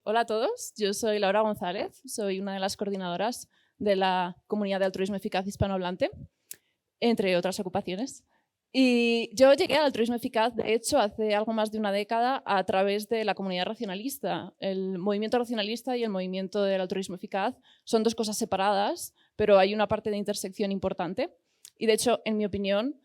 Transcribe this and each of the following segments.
Hola a todos, yo soy Laura González, soy una de las coordinadoras de la comunidad de altruismo eficaz hispanohablante, entre otras ocupaciones. Y yo llegué al altruismo eficaz, de hecho, hace algo más de una década a través de la comunidad racionalista. El movimiento racionalista y el movimiento del altruismo eficaz son dos cosas separadas, pero hay una parte de intersección importante. Y de hecho, en mi opinión,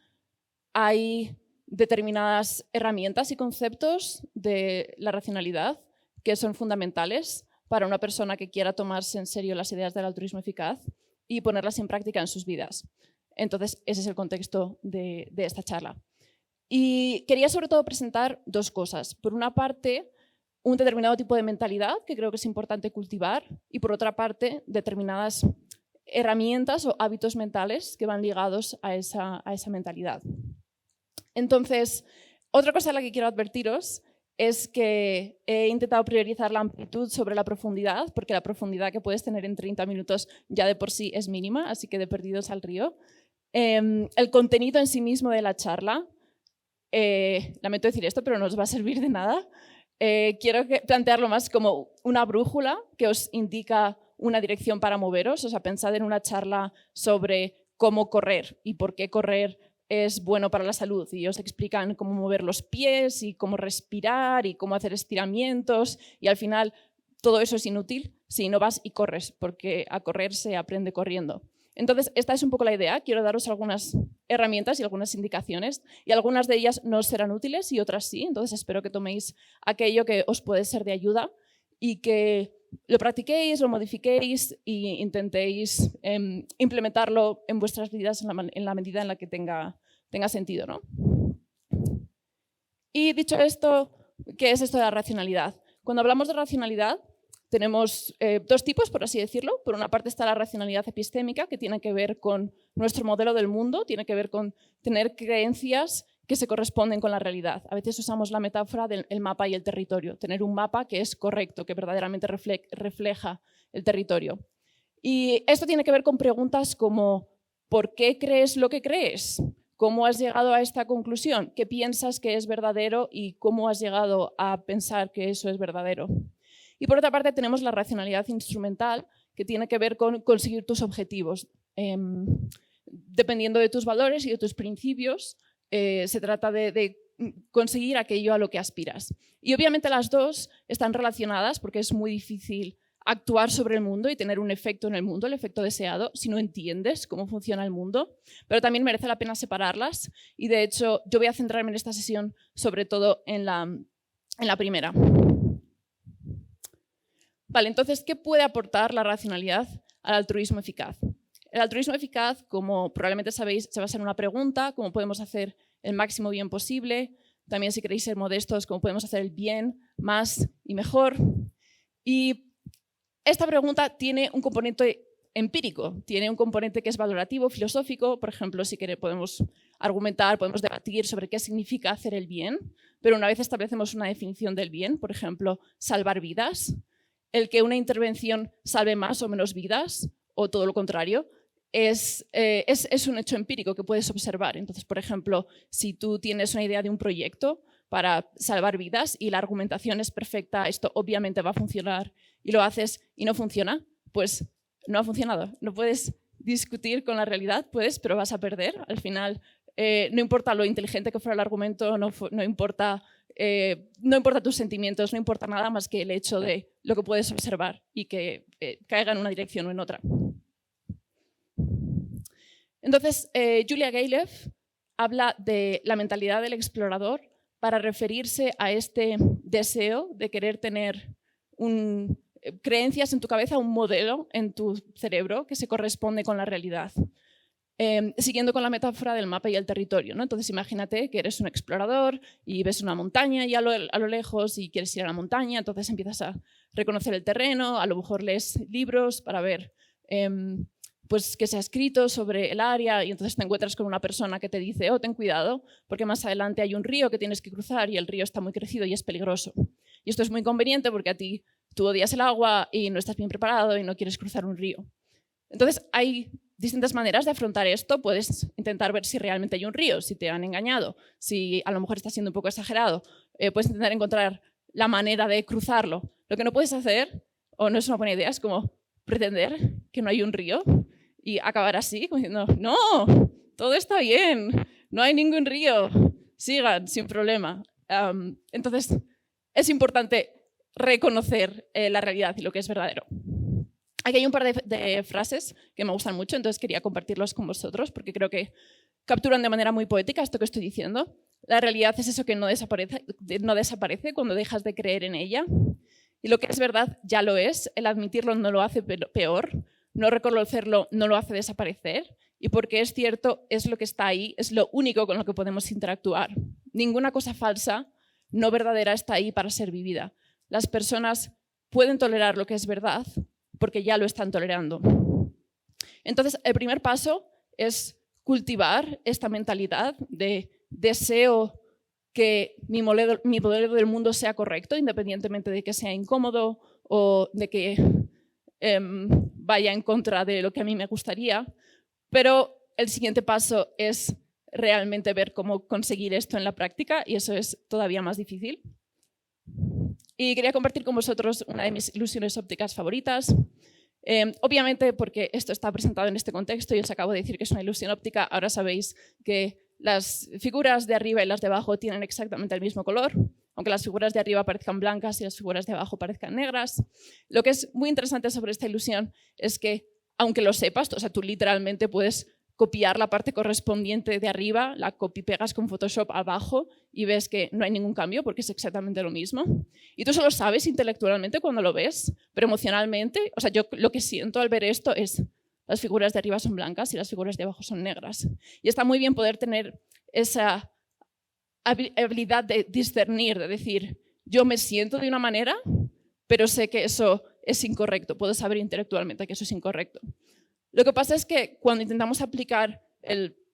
hay determinadas herramientas y conceptos de la racionalidad que son fundamentales para una persona que quiera tomarse en serio las ideas del altruismo eficaz y ponerlas en práctica en sus vidas. Entonces, ese es el contexto de esta charla. Y quería sobre todo presentar dos cosas. Por una parte, un determinado tipo de mentalidad que creo que es importante cultivar y por otra parte, determinadas herramientas o hábitos mentales que van ligados a esa mentalidad. Entonces, otra cosa a la que quiero advertiros es que he intentado priorizar la amplitud sobre la profundidad, porque la profundidad que puedes tener en 30 minutos ya de por sí es mínima, así que de perdidos al río. El contenido en sí mismo de la charla, lamento decir esto, pero no os va a servir de nada. Quiero plantearlo más como una brújula que os indica una dirección para moveros. O sea, pensad en una charla sobre cómo correr y por qué correr es bueno para la salud y os explican cómo mover los pies y cómo respirar y cómo hacer estiramientos y al final todo eso es inútil si no vas y corres, porque a correr se aprende corriendo. Entonces, esta es un poco la idea. Quiero daros algunas herramientas y algunas indicaciones y algunas de ellas no serán útiles y otras sí. Entonces, espero que toméis aquello que os puede ser de ayuda y que lo practiquéis, lo modifiquéis e intentéis implementarlo en vuestras vidas en la medida en la que tenga sentido, ¿no? Y dicho esto, ¿qué es esto de la racionalidad? Cuando hablamos de racionalidad, tenemos dos tipos, por así decirlo. Por una parte está la racionalidad epistémica, que tiene que ver con nuestro modelo del mundo, tiene que ver con tener creencias que se corresponden con la realidad. A veces usamos la metáfora del mapa y el territorio, tener un mapa que es correcto, que verdaderamente refleja el territorio. Y esto tiene que ver con preguntas como ¿por qué crees lo que crees? ¿Cómo has llegado a esta conclusión? ¿Qué piensas que es verdadero y cómo has llegado a pensar que eso es verdadero? Y por otra parte tenemos la racionalidad instrumental, que tiene que ver con conseguir tus objetivos. Dependiendo de tus valores y de tus principios, se trata de conseguir aquello a lo que aspiras. Y obviamente las dos están relacionadas porque es muy difícil actuar sobre el mundo y tener un efecto en el mundo, el efecto deseado, si no entiendes cómo funciona el mundo, pero también merece la pena separarlas y de hecho yo voy a centrarme en esta sesión sobre todo en la primera. Vale, entonces, ¿qué puede aportar la racionalidad al altruismo eficaz? El altruismo eficaz, como probablemente sabéis, se basa en una pregunta, cómo podemos hacer el máximo bien posible, también si queréis ser modestos, cómo podemos hacer el bien más y mejor. Y esta pregunta tiene un componente empírico, tiene un componente que es valorativo, filosófico. Por ejemplo, si podemos argumentar, podemos debatir sobre qué significa hacer el bien, pero una vez establecemos una definición del bien, por ejemplo, salvar vidas, el que una intervención salve más o menos vidas, o todo lo contrario, es un hecho empírico que puedes observar. Entonces, por ejemplo, si tú tienes una idea de un proyecto para salvar vidas y la argumentación es perfecta, esto obviamente va a funcionar, y lo haces y no funciona, pues no ha funcionado. No puedes discutir con la realidad, puedes, pero vas a perder. Al final, no importa lo inteligente que fuera el argumento, no importa tus sentimientos, no importa nada más que el hecho de lo que puedes observar y que caiga en una dirección o en otra. Entonces, Julia Galef habla de la mentalidad del explorador para referirse a este deseo de querer tener creencias en tu cabeza, un modelo en tu cerebro que se corresponde con la realidad. Siguiendo con la metáfora del mapa y el territorio, ¿no? Entonces imagínate que eres un explorador y ves una montaña y a lo lejos y quieres ir a la montaña, entonces empiezas a reconocer el terreno, a lo mejor lees libros para ver pues, qué se ha escrito sobre el área y entonces te encuentras con una persona que te dice oh, ten cuidado porque más adelante hay un río que tienes que cruzar y el río está muy crecido y es peligroso. Y esto es muy conveniente porque tú odias el agua y no estás bien preparado y no quieres cruzar un río. Entonces hay distintas maneras de afrontar esto. Puedes intentar ver si realmente hay un río, si te han engañado, si a lo mejor está siendo un poco exagerado. Puedes intentar encontrar la manera de cruzarlo. Lo que no puedes hacer, o no es una buena idea, es como pretender que no hay un río y acabar así, como diciendo, no, todo está bien, no hay ningún río, sigan sin problema. Entonces, es importante reconocer la realidad y lo que es verdadero. Aquí hay un par de frases que me gustan mucho, entonces quería compartirlos con vosotros porque creo que capturan de manera muy poética esto que estoy diciendo. La realidad es eso que no desaparece cuando dejas de creer en ella. Y lo que es verdad ya lo es. El admitirlo no lo hace peor. No reconocerlo no lo hace desaparecer. Y porque es cierto, es lo que está ahí, es lo único con lo que podemos interactuar. Ninguna cosa falsa, no verdadera, está ahí para ser vivida. Las personas pueden tolerar lo que es verdad porque ya lo están tolerando. Entonces, el primer paso es cultivar esta mentalidad de deseo que mi modelo del mundo sea correcto, independientemente de que sea incómodo o de que vaya en contra de lo que a mí me gustaría. Pero el siguiente paso es realmente ver cómo conseguir esto en la práctica y eso es todavía más difícil. Y quería compartir con vosotros una de mis ilusiones ópticas favoritas. Obviamente, porque esto está presentado en este contexto y os acabo de decir que es una ilusión óptica, ahora sabéis que las figuras de arriba y las de abajo tienen exactamente el mismo color, aunque las figuras de arriba parezcan blancas y las figuras de abajo parezcan negras. Lo que es muy interesante sobre esta ilusión es que, aunque lo sepas, o sea, tú literalmente puedes copiar la parte correspondiente de arriba, la copy-pegas con Photoshop abajo y ves que no hay ningún cambio porque es exactamente lo mismo. Y tú solo sabes intelectualmente cuando lo ves, pero emocionalmente, o sea, yo lo que siento al ver esto es las figuras de arriba son blancas y las figuras de abajo son negras. Y está muy bien poder tener esa habilidad de discernir, de decir, yo me siento de una manera, pero sé que eso es incorrecto, puedo saber intelectualmente que eso es incorrecto. Lo que pasa es que cuando intentamos aplicar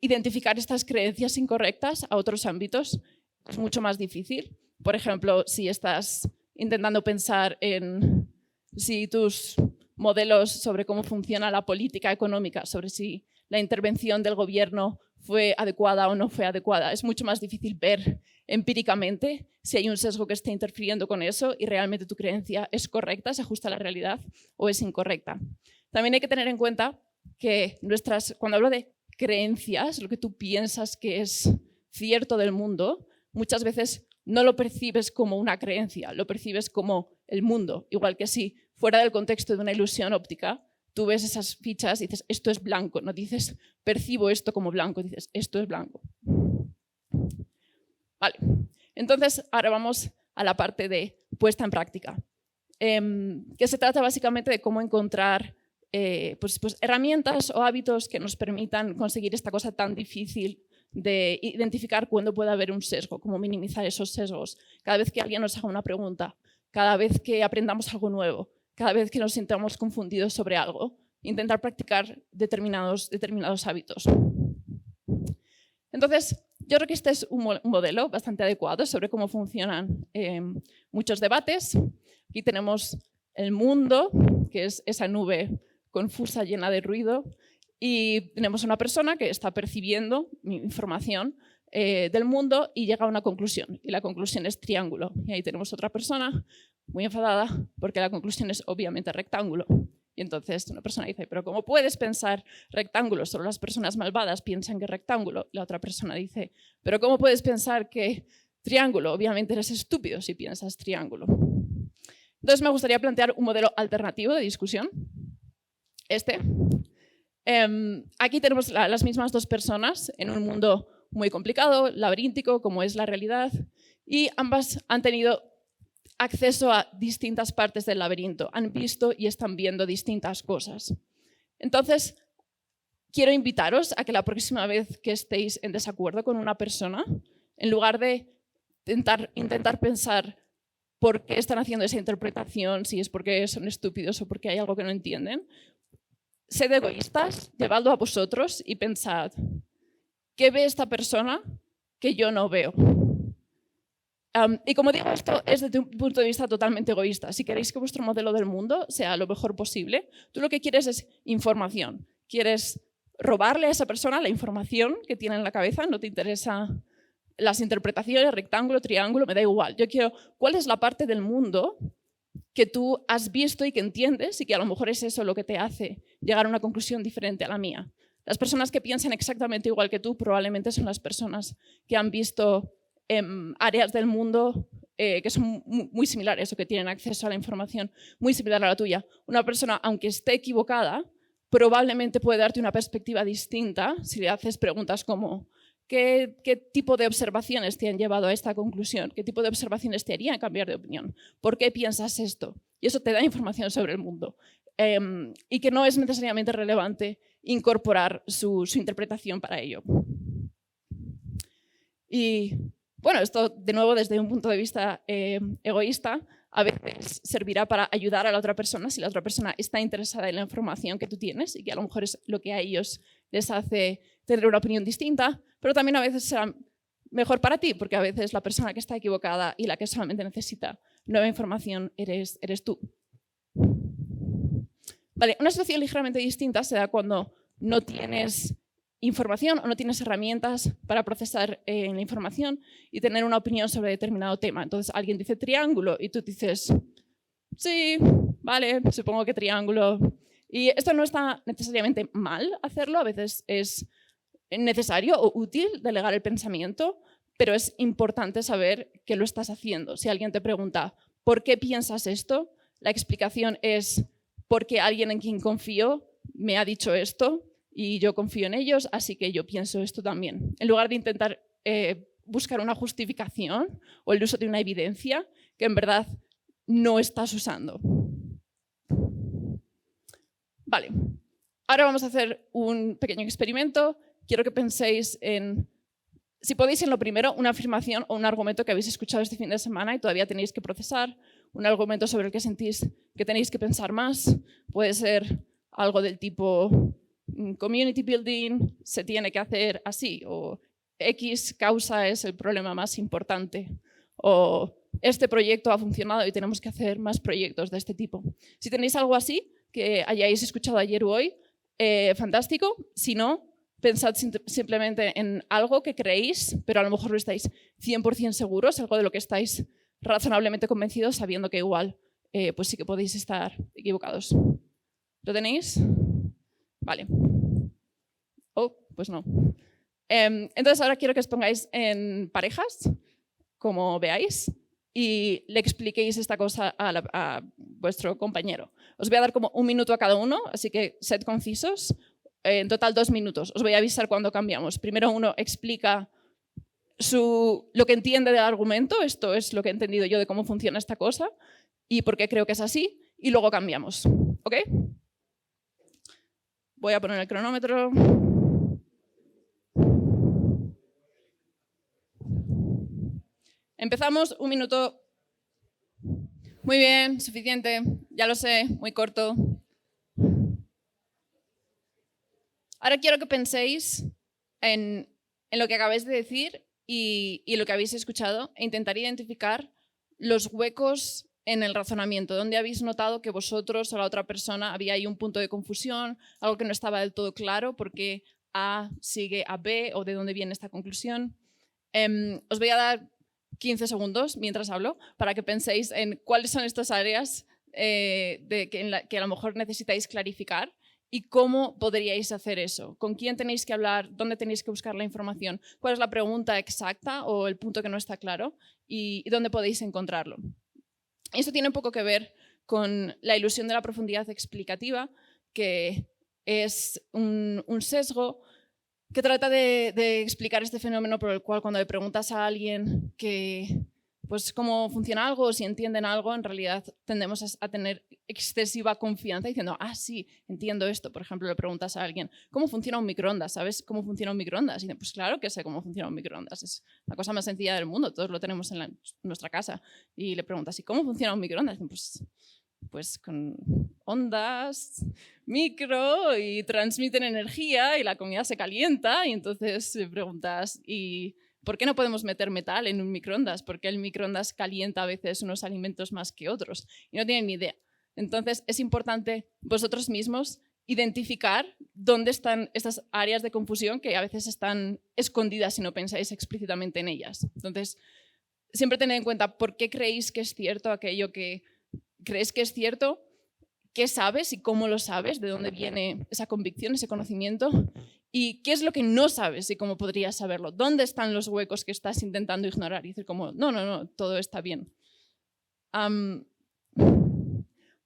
identificar estas creencias incorrectas a otros ámbitos, es mucho más difícil. Por ejemplo, si estás intentando pensar en si tus modelos sobre cómo funciona la política económica, sobre si la intervención del gobierno fue adecuada o no fue adecuada, es mucho más difícil ver empíricamente si hay un sesgo que esté interfiriendo con eso y realmente tu creencia es correcta, se ajusta a la realidad o es incorrecta. También hay que tener en cuenta que cuando hablo de creencias, lo que tú piensas que es cierto del mundo, muchas veces no lo percibes como una creencia, lo percibes como el mundo. Igual que si fuera del contexto de una ilusión óptica, tú ves esas fichas y dices, esto es blanco, no dices, percibo esto como blanco, dices, esto es blanco. Vale, entonces ahora vamos a la parte de puesta en práctica, que se trata básicamente de cómo encontrar pues herramientas o hábitos que nos permitan conseguir esta cosa tan difícil de identificar cuándo puede haber un sesgo, cómo minimizar esos sesgos. Cada vez que alguien nos haga una pregunta, cada vez que aprendamos algo nuevo, cada vez que nos sintamos confundidos sobre algo, intentar practicar determinados hábitos. Entonces, yo creo que este es un modelo bastante adecuado sobre cómo funcionan muchos debates. Aquí tenemos el mundo, que es esa nube confusa, llena de ruido, y tenemos una persona que está percibiendo información del mundo y llega a una conclusión, y la conclusión es triángulo. Y ahí tenemos otra persona muy enfadada porque la conclusión es obviamente rectángulo. Y entonces una persona dice, pero ¿cómo puedes pensar rectángulo? Solo las personas malvadas piensan que rectángulo. La otra persona dice, pero ¿cómo puedes pensar que triángulo? Obviamente eres estúpido si piensas triángulo. Entonces me gustaría plantear un modelo alternativo de discusión. Aquí tenemos las mismas dos personas en un mundo muy complicado, laberíntico, como es la realidad, y ambas han tenido acceso a distintas partes del laberinto, han visto y están viendo distintas cosas. Entonces, quiero invitaros a que la próxima vez que estéis en desacuerdo con una persona, en lugar de intentar pensar por qué están haciendo esa interpretación, si es porque son estúpidos o porque hay algo que no entienden, sed egoístas, llevadlo a vosotros y pensad, ¿qué ve esta persona que yo no veo? Y como digo, esto es desde un punto de vista totalmente egoísta. Si queréis que vuestro modelo del mundo sea lo mejor posible, tú lo que quieres es información. Quieres robarle a esa persona la información que tiene en la cabeza, no te interesa las interpretaciones, rectángulo, triángulo, me da igual. Yo quiero cuál es la parte del mundo que tú has visto y que entiendes y que a lo mejor es eso lo que te hace llegar a una conclusión diferente a la mía. Las personas que piensan exactamente igual que tú probablemente son las personas que han visto áreas del mundo que son muy similares o que tienen acceso a la información muy similar a la tuya. Una persona, aunque esté equivocada, probablemente puede darte una perspectiva distinta si le haces preguntas como ¿qué tipo de observaciones te han llevado a esta conclusión? ¿Qué tipo de observaciones te harían cambiar de opinión? ¿Por qué piensas esto? Y eso te da información sobre el mundo. Y que no es necesariamente relevante incorporar su interpretación para ello. Y bueno, esto de nuevo desde un punto de vista egoísta, a veces servirá para ayudar a la otra persona si la otra persona está interesada en la información que tú tienes y que a lo mejor es lo que a ellos les hace tener una opinión distinta, pero también a veces será mejor para ti, porque a veces la persona que está equivocada y la que solamente necesita nueva información eres tú. Vale, una situación ligeramente distinta se da cuando no tienes información o no tienes herramientas para procesar la información y tener una opinión sobre determinado tema. Entonces alguien dice triángulo y tú dices, sí, vale, supongo que triángulo. Y esto no está necesariamente mal hacerlo, a veces es necesario o útil delegar el pensamiento, pero es importante saber que lo estás haciendo. Si alguien te pregunta, ¿por qué piensas esto? La explicación es porque alguien en quien confío me ha dicho esto y yo confío en ellos, así que yo pienso esto también. En lugar de intentar buscar una justificación o el uso de una evidencia que en verdad no estás usando. Vale, ahora vamos a hacer un pequeño experimento. Quiero que penséis en, si podéis, en lo primero, una afirmación o un argumento que habéis escuchado este fin de semana y todavía tenéis que procesar, un argumento sobre el que sentís que tenéis que pensar más. Puede ser algo del tipo community building se tiene que hacer así, o X causa es el problema más importante, o este proyecto ha funcionado y tenemos que hacer más proyectos de este tipo. Si tenéis algo así que hayáis escuchado ayer o hoy, fantástico. Si no, pensad simplemente en algo que creéis, pero a lo mejor no estáis 100% seguros, algo de lo que estáis razonablemente convencidos, sabiendo que igual pues sí que podéis estar equivocados. ¿Lo tenéis? Vale. Oh, pues no. Entonces ahora quiero que os pongáis en parejas, como veáis, y le expliquéis esta cosa a vuestro compañero. Os voy a dar como 1 minuto a cada uno, así que sed concisos. En total 2 minutos. Os voy a avisar cuando cambiamos. Primero uno explica lo que entiende del argumento, esto es lo que he entendido yo de cómo funciona esta cosa y por qué creo que es así, y luego cambiamos. ¿Ok? Voy a poner el cronómetro. Empezamos, 1 minuto. Muy bien, suficiente. Ya lo sé, muy corto. Ahora quiero que penséis en lo que acabáis de decir y lo que habéis escuchado e intentar identificar los huecos en el razonamiento, donde habéis notado que vosotros o la otra persona había ahí un punto de confusión, algo que no estaba del todo claro, porque A sigue a B o de dónde viene esta conclusión. Os voy a dar 15 segundos mientras hablo para que penséis en cuáles son estas áreas que a lo mejor necesitáis clarificar y cómo podríais hacer eso. ¿Con quién tenéis que hablar? ¿Dónde tenéis que buscar la información? ¿Cuál es la pregunta exacta o el punto que no está claro? ¿Y dónde podéis encontrarlo? Esto tiene un poco que ver con la ilusión de la profundidad explicativa, que es un sesgo que trata de explicar este fenómeno por el cual cuando le preguntas a alguien pues, cómo funciona algo o si entienden algo, en realidad tendemos a tener excesiva confianza diciendo, ah, sí, entiendo esto. Por ejemplo, le preguntas a alguien, ¿cómo funciona un microondas? ¿Sabes cómo funciona un microondas? Y dicen, pues claro que sé cómo funciona un microondas. Es la cosa más sencilla del mundo, todos lo tenemos en nuestra casa. Y le preguntas, ¿y cómo funciona un microondas? Y dicen, pues con ondas, micro, y transmiten energía y la comida se calienta. Y entonces preguntas, ¿y por qué no podemos meter metal en un microondas? Porque el microondas calienta a veces unos alimentos más que otros. Y no tienen ni idea. Entonces es importante vosotros mismos identificar dónde están estas áreas de confusión que a veces están escondidas si no pensáis explícitamente en ellas. Entonces, siempre tened en cuenta por qué creéis que es cierto aquello que crees que es cierto, qué sabes y cómo lo sabes, de dónde viene esa convicción, ese conocimiento, y qué es lo que no sabes y cómo podrías saberlo. ¿Dónde están los huecos que estás intentando ignorar? Y decir como, no, todo está bien.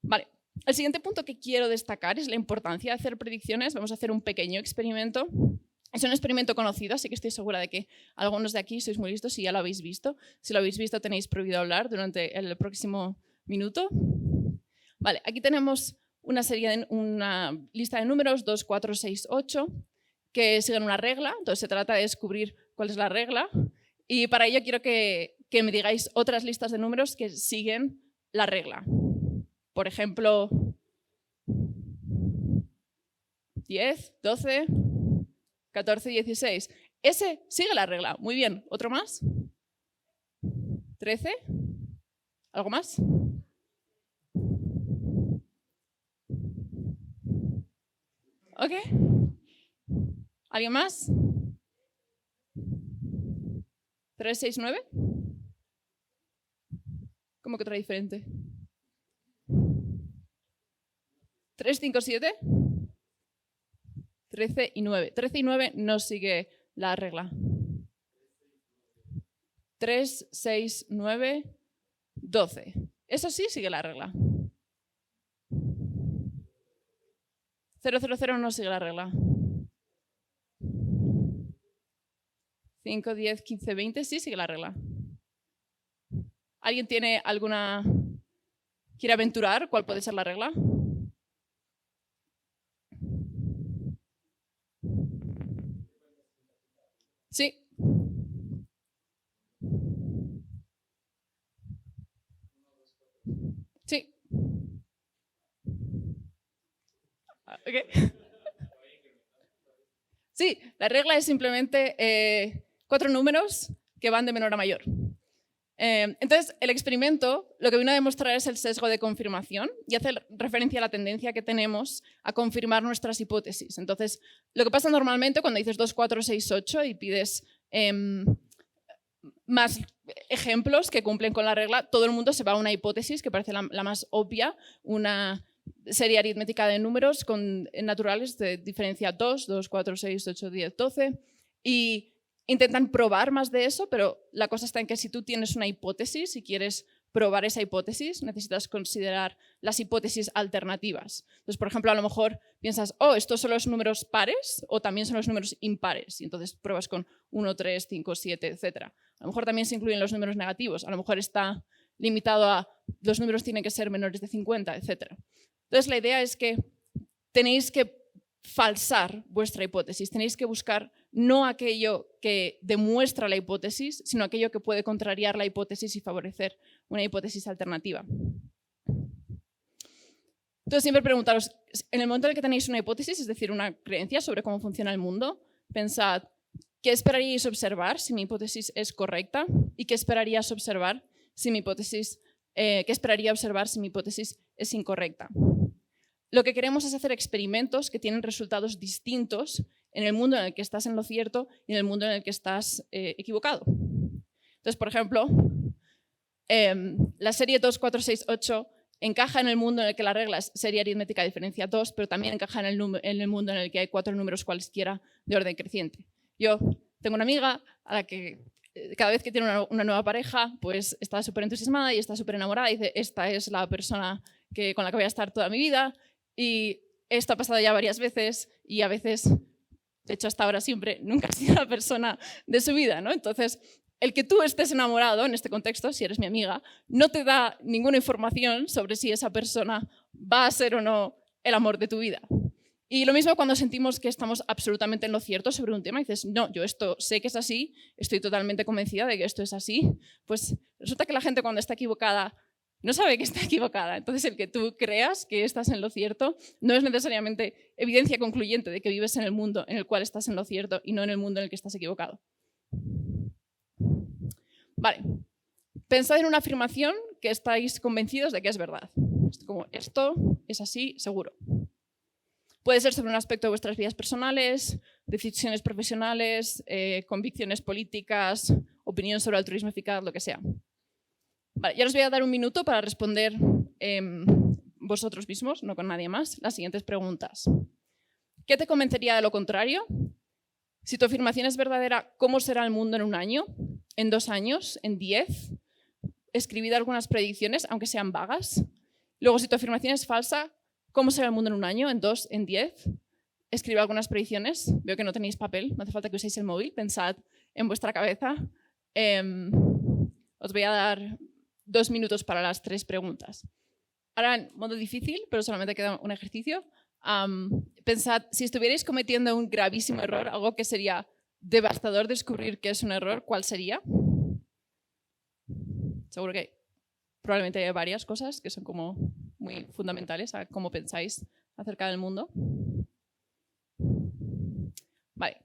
Vale. El siguiente punto que quiero destacar es la importancia de hacer predicciones. Vamos a hacer un pequeño experimento. Es un experimento conocido, así que estoy segura de que algunos de aquí sois muy listos y ya lo habéis visto. Si lo habéis visto, tenéis prohibido hablar durante el próximo minuto. Vale, aquí tenemos una lista de números, 2, 4, 6, 8, que siguen una regla. Entonces se trata de descubrir cuál es la regla. Y para ello quiero que me digáis otras listas de números que siguen la regla. Por ejemplo, 10, 12, 14, 16. Ese sigue la regla. Muy bien. ¿Otro más? 13. ¿Algo más? ¿Ok? ¿Alguien más? 3, 6, 9. ¿Cómo que otra diferente? 3, 5, 7. 13 y 9. 13 y 9 no sigue la regla. 3, 6, 9, 12. Eso sí sigue la regla. 0, 0, 0 no sigue la regla. 5, 10, 15, 20 sí sigue la regla. ¿Alguien tiene alguna... quiere aventurar cuál puede ser la regla? Sí. Sí. Okay. Sí, la regla es simplemente 4 números que van de menor a mayor. Entonces, el experimento lo que vino a demostrar es el sesgo de confirmación y hace referencia a la tendencia que tenemos a confirmar nuestras hipótesis. Entonces, lo que pasa normalmente cuando dices 2, 4, 6, 8 y pides más ejemplos que cumplen con la regla, todo el mundo se va a una hipótesis que parece la más obvia, una serie aritmética de números naturales de diferencia 2, 2, 4, 6, 8, 10, 12 y intentan probar más de eso, pero la cosa está en que si tú tienes una hipótesis y quieres probar esa hipótesis, necesitas considerar las hipótesis alternativas. Entonces, por ejemplo, a lo mejor piensas, ¿estos son los números pares o también son los números impares? Y entonces pruebas con 1, 3, 5, 7, etc. A lo mejor también se incluyen los números negativos. A lo mejor está limitado a los números tienen que ser menores de 50, etc. Entonces, la idea es que tenéis que falsar vuestra hipótesis. Tenéis que buscar no aquello que demuestra la hipótesis, sino aquello que puede contrariar la hipótesis y favorecer una hipótesis alternativa. Entonces, siempre preguntaros, en el momento en el que tenéis una hipótesis, es decir, una creencia sobre cómo funciona el mundo, pensad, ¿qué esperaríais observar si mi hipótesis es correcta? ¿Y qué esperaríais observar si mi hipótesis, qué esperaría observar si mi hipótesis es incorrecta? Lo que queremos es hacer experimentos que tienen resultados distintos en el mundo en el que estás en lo cierto y en el mundo en el que estás equivocado. Entonces, por ejemplo, la serie 2, 4, 6, 8 encaja en el mundo en el que la regla es serie aritmética diferencia 2, pero también encaja en el mundo en el que hay 4 números cualesquiera de orden creciente. Yo tengo una amiga a la que cada vez que tiene una nueva pareja, pues está súper entusiasmada y está súper enamorada y dice, esta es la persona con la que voy a estar toda mi vida. Y esto ha pasado ya varias veces y a veces, de hecho hasta ahora siempre, nunca ha sido la persona de su vida, ¿no? Entonces, el que tú estés enamorado, en este contexto, si eres mi amiga, no te da ninguna información sobre si esa persona va a ser o no el amor de tu vida. Y lo mismo cuando sentimos que estamos absolutamente en lo cierto sobre un tema y dices, no, yo esto sé que es así, estoy totalmente convencida de que esto es así, pues resulta que la gente cuando está equivocada no sabe que está equivocada. Entonces, el que tú creas que estás en lo cierto no es necesariamente evidencia concluyente de que vives en el mundo en el cual estás en lo cierto y no en el mundo en el que estás equivocado. Vale. Pensad en una afirmación que estáis convencidos de que es verdad. Como esto es así, seguro. Puede ser sobre un aspecto de vuestras vidas personales, decisiones profesionales, convicciones políticas, opinión sobre altruismo eficaz, lo que sea. Vale, ya os voy a dar un minuto para responder vosotros mismos, no con nadie más, las siguientes preguntas. ¿Qué te convencería de lo contrario? Si tu afirmación es verdadera, ¿cómo será el mundo en 1 año? ¿En 2 años? ¿En 10? Escribid algunas predicciones, aunque sean vagas. Luego, si tu afirmación es falsa, ¿cómo será el mundo en 1 año? ¿En 2? ¿En 10? Escribid algunas predicciones. Veo que no tenéis papel, no hace falta que uséis el móvil. Pensad en vuestra cabeza. Os voy a dar 2 minutos para las 3 preguntas. Ahora, en modo difícil, pero solamente queda un ejercicio. Pensad, si estuvierais cometiendo un gravísimo error, algo que sería devastador descubrir que es un error, ¿cuál sería? Seguro que probablemente hay varias cosas que son como muy fundamentales a cómo pensáis acerca del mundo. Vale.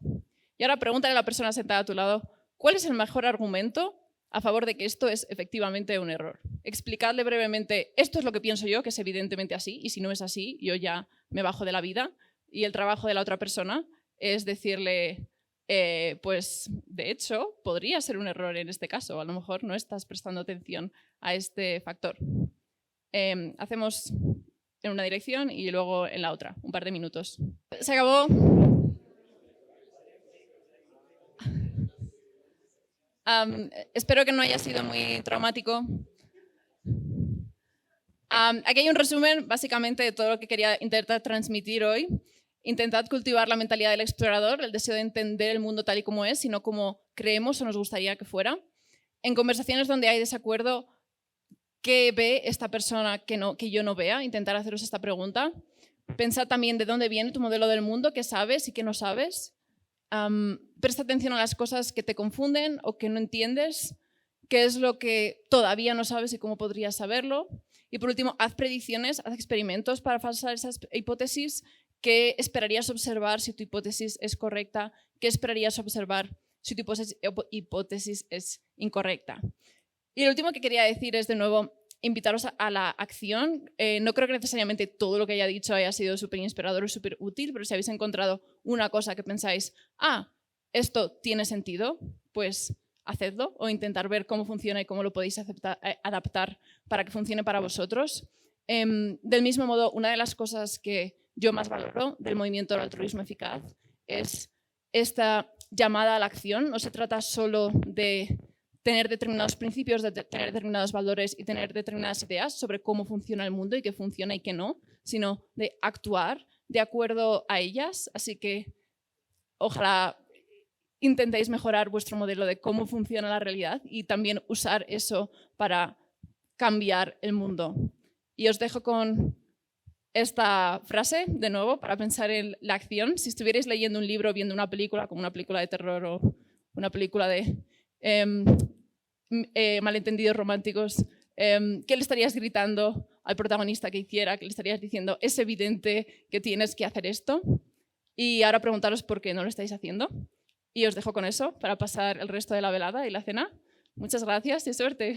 Y ahora pregúntale a la persona sentada a tu lado, ¿cuál es el mejor argumento a favor de que esto es efectivamente un error? Explicadle brevemente, esto es lo que pienso yo, que es evidentemente así, y si no es así, yo ya me bajo de la vida. Y el trabajo de la otra persona es decirle, pues de hecho, podría ser un error en este caso, a lo mejor no estás prestando atención a este factor. Hacemos en una dirección y luego en la otra, un par de minutos. Se acabó. Espero que no haya sido muy traumático. Aquí hay un resumen básicamente de todo lo que quería intentar transmitir hoy. Intentad cultivar la mentalidad del explorador, el deseo de entender el mundo tal y como es, sino como creemos o nos gustaría que fuera. En conversaciones donde hay desacuerdo, ¿qué ve esta persona que yo no vea? Intentar haceros esta pregunta. Pensad también de dónde viene tu modelo del mundo, qué sabes y qué no sabes. Presta atención a las cosas que te confunden o que no entiendes, qué es lo que todavía no sabes y cómo podrías saberlo. Y por último, haz predicciones, haz experimentos para falsar esas hipótesis. ¿Qué esperarías observar si tu hipótesis es correcta? ¿Qué esperarías observar si tu hipótesis es incorrecta? Y lo último que quería decir es, de nuevo, invitaros a la acción. No creo que necesariamente todo lo que haya dicho haya sido súper inspirador o súper útil, pero si habéis encontrado una cosa que pensáis, esto tiene sentido, pues hacedlo o intentar ver cómo funciona y cómo lo podéis adaptar para que funcione para vosotros. Del mismo modo, una de las cosas que yo más valoro del movimiento del altruismo eficaz es esta llamada a la acción. No se trata solo de tener determinados principios, de tener determinados valores y tener determinadas ideas sobre cómo funciona el mundo y qué funciona y qué no, sino de actuar de acuerdo a ellas. Así que ojalá intentéis mejorar vuestro modelo de cómo funciona la realidad y también usar eso para cambiar el mundo. Y os dejo con esta frase, de nuevo, para pensar en la acción. Si estuvierais leyendo un libro o viendo una película, como una película de terror o una película de malentendidos románticos, ¿qué le estarías gritando al protagonista que hiciera? ¿Qué le estarías diciendo? Es evidente que tienes que hacer esto. Y ahora preguntaros por qué no lo estáis haciendo. Y os dejo con eso para pasar el resto de la velada y la cena. Muchas gracias y suerte.